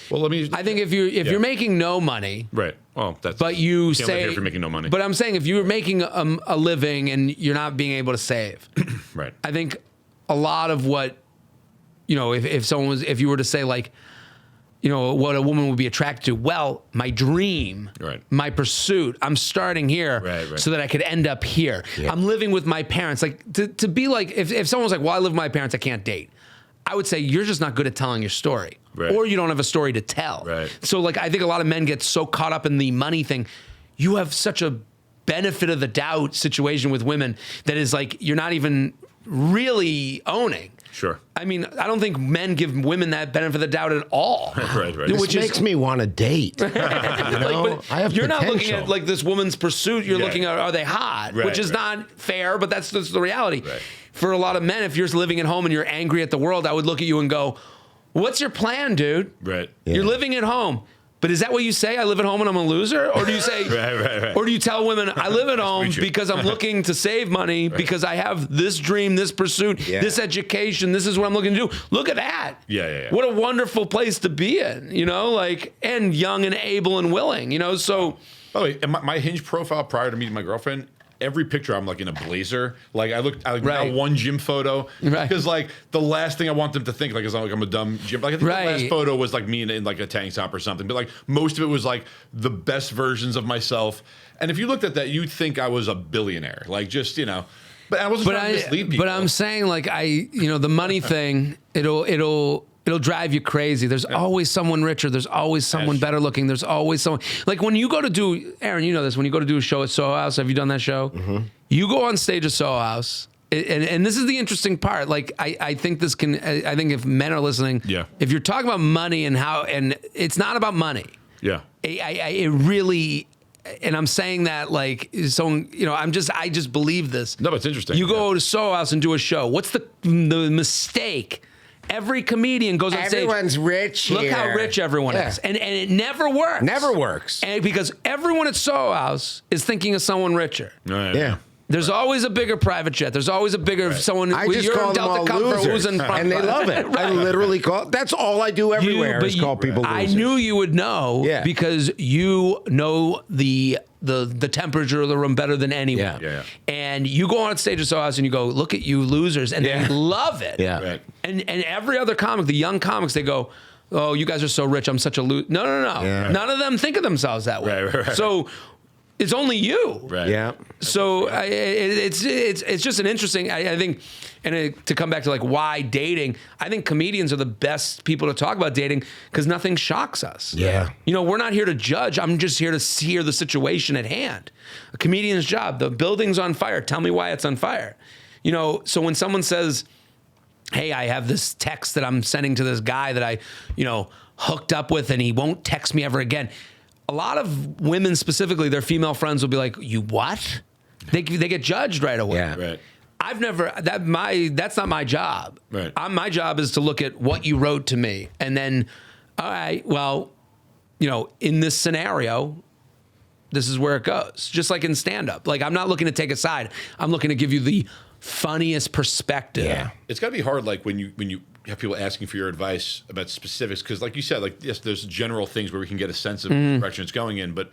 well, I think if you're making no money. Right. Well, but you can't live say, here if you're making no money. But I'm saying if you're making a living and you're not being able to save. Right. I think a lot of what, if you were to say like, what a woman would be attracted to. Well, my dream, my pursuit, I'm starting here so that I could end up here. Yeah. I'm living with my parents. Like to be like, if someone's like, well, I live with my parents, I can't date. I would say you're just not good at telling your story or you don't have a story to tell. Right. So like, I think a lot of men get so caught up in the money thing. You have such a benefit of the doubt situation with women that is like, you're not even really owning. Sure. I mean, I don't think men give women that benefit of the doubt at all. Right. Which makes me want to date. But you're not looking at like this woman's pursuit. You're looking at, are they hot? Which is not fair, but that's just the reality. Right. For a lot of men, if you're living at home and you're angry at the world, I would look at you and go, what's your plan, dude? Right. Yeah. You're living at home. But is that what you say? I live at home and I'm a loser? Or do you say, right. Or do you tell women, I live at home because I'm looking to save money, because I have this dream, this pursuit, this education, this is what I'm looking to do. Look at that. Yeah. What a wonderful place to be in, and young and able and willing, so. By the way, my Hinge profile prior to meeting my girlfriend, every picture I'm like in a blazer. Like I now one gym photo because like the last thing I want them to think like is like I'm a dumb gym. Like I think the last photo was like me in like a tank top or something. But like most of it was like the best versions of myself. And if you looked at that, you'd think I was a billionaire. Like just But I wasn't trying to mislead people. But I'm saying like the money thing. It'll drive you crazy. There's always someone richer. There's always someone better looking. There's always someone. Like when you go to do, Aaron, you know this, when you go to do a show at Soho House, have you done that show? Mm-hmm. You go on stage at Soho House, and this is the interesting part. Like I think this can, I think if men are listening, if you're talking about money and it's not about money. Yeah. It really, and I'm saying that like, so, I just believe this. No, but it's interesting. You go to Soho House and do a show. What's the mistake? Every comedian goes on stage. Everyone's rich here. Look how rich everyone is. And it never works. Never works. And because everyone at Soho House is thinking of someone richer. Right. Yeah. There's always a bigger private jet. There's always a bigger someone. I just call them all losers, who's in front and they love it. I literally call. That's all I do everywhere is call people losers. I knew you would know because you know the temperature of the room better than anyone. Yeah. And you go on stage at Soho House and you go, look at you losers, and they love it. Yeah. Right. And every other comic, the young comics, they go, oh, you guys are so rich. I'm such a loser. No. Yeah. None of them think of themselves that way. Right. So it's only you. Right. Yeah. So it's just an interesting, I think, and to come back to like why dating, I think comedians are the best people to talk about dating because nothing shocks us. Yeah. We're not here to judge. I'm just here to hear the situation at hand. A comedian's job, the building's on fire. Tell me why it's on fire. So when someone says, hey, I have this text that I'm sending to this guy that I, hooked up with and he won't text me ever again. A lot of women specifically, their female friends will be like, you what? they get judged right away. Yeah. Right. I've never that's not my job. Right. My job is to look at what you wrote to me, and then, all right, well, in this scenario, this is where it goes. Just like in stand-up, like I'm not looking to take a side. I'm looking to give you the funniest perspective. Yeah. It's got to be hard, like when you have people asking for your advice about specifics, because like you said, like yes, there's general things where we can get a sense of the direction it's going in, but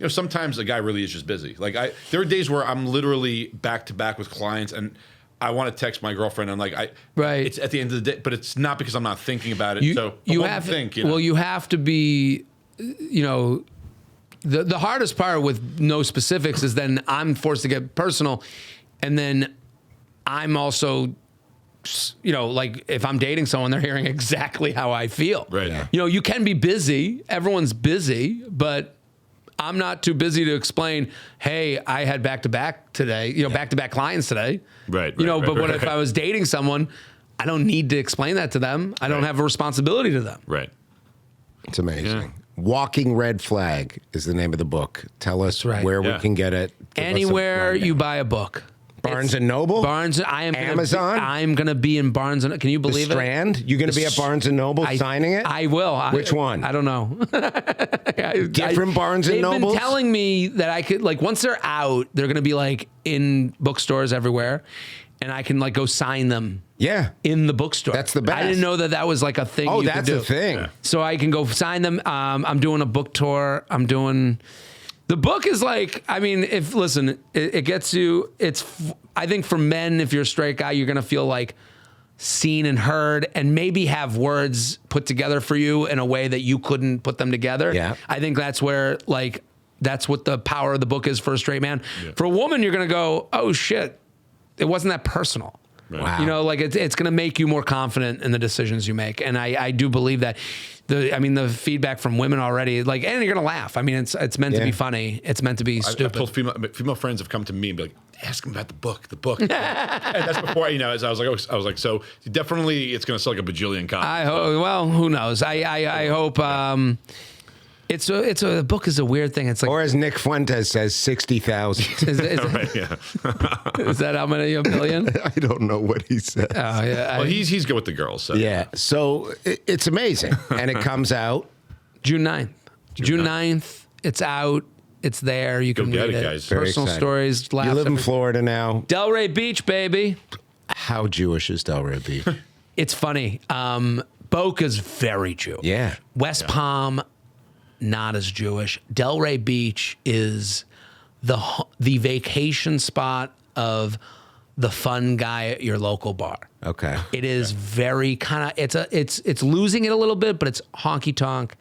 sometimes a guy really is just busy. Like there are days where I'm literally back to back with clients, and I want to text my girlfriend. I'm like, right. It's at the end of the day, but it's not because I'm not thinking about it. You have to think. Well, you have to be, the hardest part with no specifics is then I'm forced to get personal, and then I'm also, like if I'm dating someone, they're hearing exactly how I feel. Right. Yeah. You can be busy. Everyone's busy, but I'm not too busy to explain, hey, I had back-to-back today, back-to-back clients today. Right. But what if I was dating someone, I don't need to explain that to them. I don't have a responsibility to them. Right. It's amazing. Walking Red Flag is the name of the book. Tell us where we can get it. Anywhere you buy a book. Barnes and Noble? Amazon? I'm going to be in Barnes and can you believe the Strand? it? You're going to be at Barnes and Noble signing it? I will. Which one? I don't know. Different Barnes and Nobles? They've been telling me that I could, like, once they're out, they're going to be, like, in bookstores everywhere, and I can, like, go sign them. Yeah. In the bookstore. That's the best. I didn't know that was, like, a thing you could do. Oh, that's a thing. Yeah. So I can go sign them. I'm doing a book tour. The book is like, it gets you, I think for men, if you're a straight guy, you're going to feel like seen and heard and maybe have words put together for you in a way that you couldn't put them together. Yeah. I think that's where, like, that's what the power of the book is for a straight man. Yeah. For a woman, you're going to go, oh shit, it wasn't that personal. Wow. It's going to make you more confident in the decisions you make. And I do believe that. The feedback from women already, like, and you're going to laugh. I mean, it's meant to be funny. It's meant to be stupid. I've told female friends have come to me and be like, ask them about the book. And that's before, as I was like, so definitely it's going to sell like a bajillion copies. Well, who knows? I hope, It's a book is a weird thing. It's like, or as Nick Fuentes says, 60,000. Right, yeah. Is that how many? A million? I don't know what he said. Oh yeah. Well, he's good with the girls. So. Yeah. So it's amazing, and it comes out June 9th. June 9th. It's out. It's there. You can read it, guys. Personal stories. You live in Florida now. Delray Beach, baby. How Jewish is Delray Beach? It's funny. Boca's very Jewish. Yeah. West Palm, not as Jewish. Delray Beach is the vacation spot of the fun guy at your local bar. Okay. It is very kind of it's losing it a little bit, but it's honky tonk.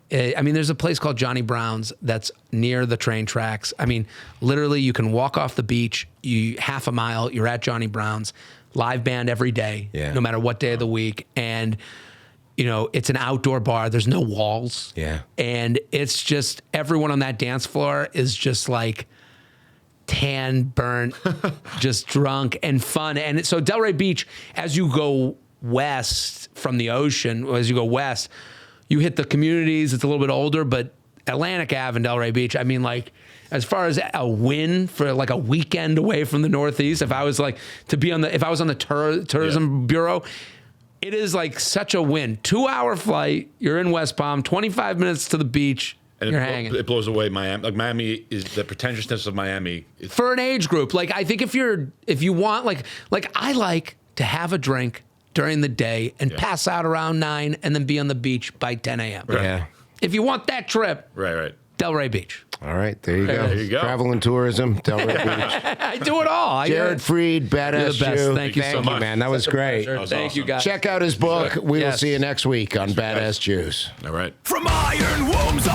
There's a place called Johnny Brown's that's near the train tracks. Literally, you can walk off the beach, half a mile, you're at Johnny Brown's. Live band every day, no matter what day of the week, and it's an outdoor bar. There's no walls. Yeah. And it's just everyone on that dance floor is just like tan, burnt, just drunk and fun. And so Delray Beach, as you go west from the ocean, as you go west, you hit the communities. It's a little bit older, but Atlantic Ave and Delray Beach, as far as a win for like a weekend away from the Northeast, if I was on the tourism bureau, it is like such a win. 2-hour flight. You're in West Palm. 25 minlike to the beach. And you're hanging. It blows away Miami. Like Miami is the pretentiousness of Miami. For an age group, like I think if you want like I like to have a drink during the day and pass out around 9 and then be on the beach by 10 a.m. Right. Yeah. If you want that trip, right. Delray Beach. All right, there you go. There you go. Travel and tourism, Delray Beach. I do it all. Jared Freid, badass Jew. Thank you so much, man. That was great. That was Thank awesome. you, guys. Check out his book. We will see you next week on Badass Jews. All right. From iron wombs